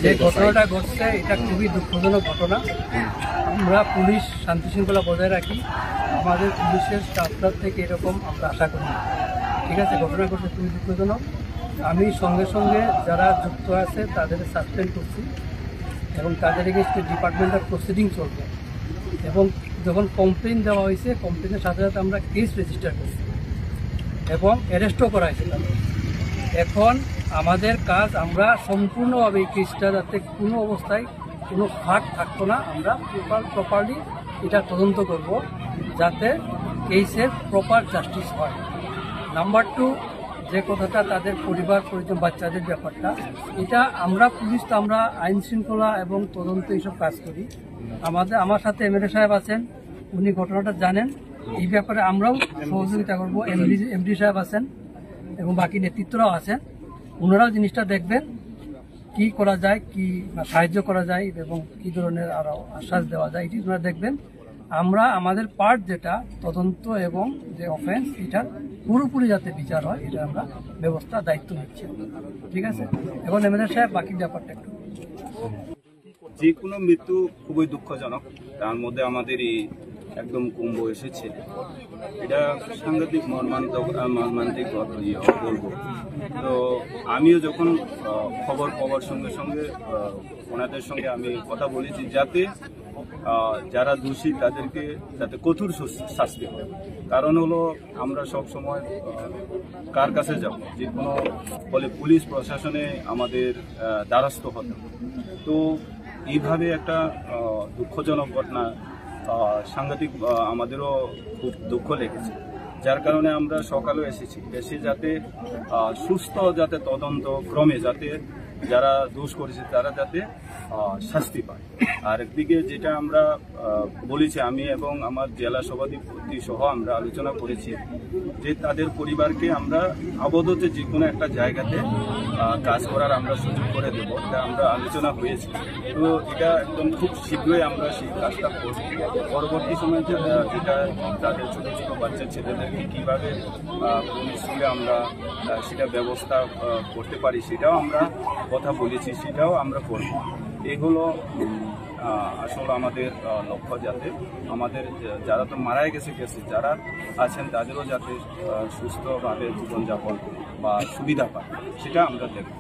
যে ঘটনাটা ঘটছে এটা খুবই দুঃখজনক ঘটনা। আমরা পুলিশ শান্তি শৃঙ্খলা বজায় রাখি, আমাদের পুলিশের স্টাফটার থেকে এরকম আমরা আশা করি না। ঠিক আছে, ঘটনা ঘটছে খুবই দুঃখজনক। আমি সঙ্গে সঙ্গে যারা যুক্ত আছে তাদের সাসপেন্ড করছি এবং তাদের এগেইনস্টে ডিপার্টমেন্টাল প্রসিডিং চলবে। এবং যখন কমপ্লেন দেওয়া হয়েছে, কমপ্লেনের সাথে সাথে আমরা কেস রেজিস্টার করছি এবং অ্যারেস্টও করা হয়েছে তাদের। এখন আমাদের কাজ, আমরা সম্পূর্ণভাবে এই কেসটা যাতে কোনো অবস্থায় কোনো ফাঁক থাকতো না, আমরা প্রপারলি এটা তদন্ত করব যাতে কেসের প্রপার জাস্টিস হয়। নাম্বার 2, যে কথাটা তাদের পরিবার পরিজন বাচ্চাদের ব্যাপারটা, এটা আমরা পুলিশ তো আমরা আইন শৃঙ্খলা এবং তদন্ত এইসব কাজ করি। আমার সাথে এমএলএ সাহেব আছেন, উনি ঘটনাটা জানেন। এই ব্যাপারে আমরাও সহযোগিতা করব। এমডি সাহেব আছেন এবং বাকি নেতৃত্বরাও আছেন, ওনারাও জিনিসটা দেখবেন কি করা যায়, কি সাহায্য করা যায় এবং কি ধরনের আরও আশ্বাস দেওয়া যায়, এটি ওনারা দেখবেন। আমরা আমাদের পার্ট যেটা তদন্ত এবং যে অফেন্স, এটা পুরোপুরি যাতে বিচার হয়, এটা আমরা ব্যবস্থা দায়িত্ব নিচ্ছি। ঠিক আছে, এখন এমএলএ সাহেব বাকি ব্যাপারটা একটু। যে কোনো মৃত্যু খুবই দুঃখজনক, তার মধ্যে আমাদেরই একদম কুম্ভ এসেছে, এটা সাংঘাতিক মর্মান্তিক বলবো। তো আমিও যখন খবর পাওয়ার সঙ্গে সঙ্গে ওনাদের সঙ্গে আমি কথা বলেছি যাতে যারা দোষী তাদেরকে যাতে কঠোর শাস্তি হয়। কারণ হলো আমরা সব সময় কার কাছে যাব, যে কোনো বলে পুলিশ প্রশাসনে আমাদের দ্বারস্থ হতে। তো এইভাবে একটা দুঃখজনক ঘটনা, সাংঘাতিক আমাদেরও খুব দুঃখ লেগেছে, যার কারণে আমরা সকালেও এসে যাতে সুস্থ যাতে তদন্ত ক্রমে যাতে যারা দোষ করেছে তারা যাতে শাস্তি পায়। আর একদিকে যেটা আমরা বলেছি, আমি এবং আমার জেলা সভাপতি সহ আমরা আলোচনা করেছি যে তাদের পরিবারকে আমরা আপাতত যে কোনো একটা জায়গাতে কাজ করার আমরা সুযোগ করে দেবো, এটা আমরা আলোচনা হয়েছে। তো এটা একদম খুব শীঘ্রই আমরা সেই কাজটা করব। পরবর্তী সময়ে যেটা তাদের ছোট ছোট বাচ্চা ছেলেদেরকে কীভাবে পুলিশ সঙ্গে আমরা সেটা ব্যবস্থা করতে পারি সেটাও আমরা কথা বলেছি, সেটাও আমরা করব। এগুলো আসলে আমাদের লক্ষ্য, যাতে আমাদের যারা তো মারাই গেছে যারা আছেন তাদেরও যাতে সুস্থভাবে জীবনযাপন বা সুবিধা পায়, সেটা আমরা দেখব।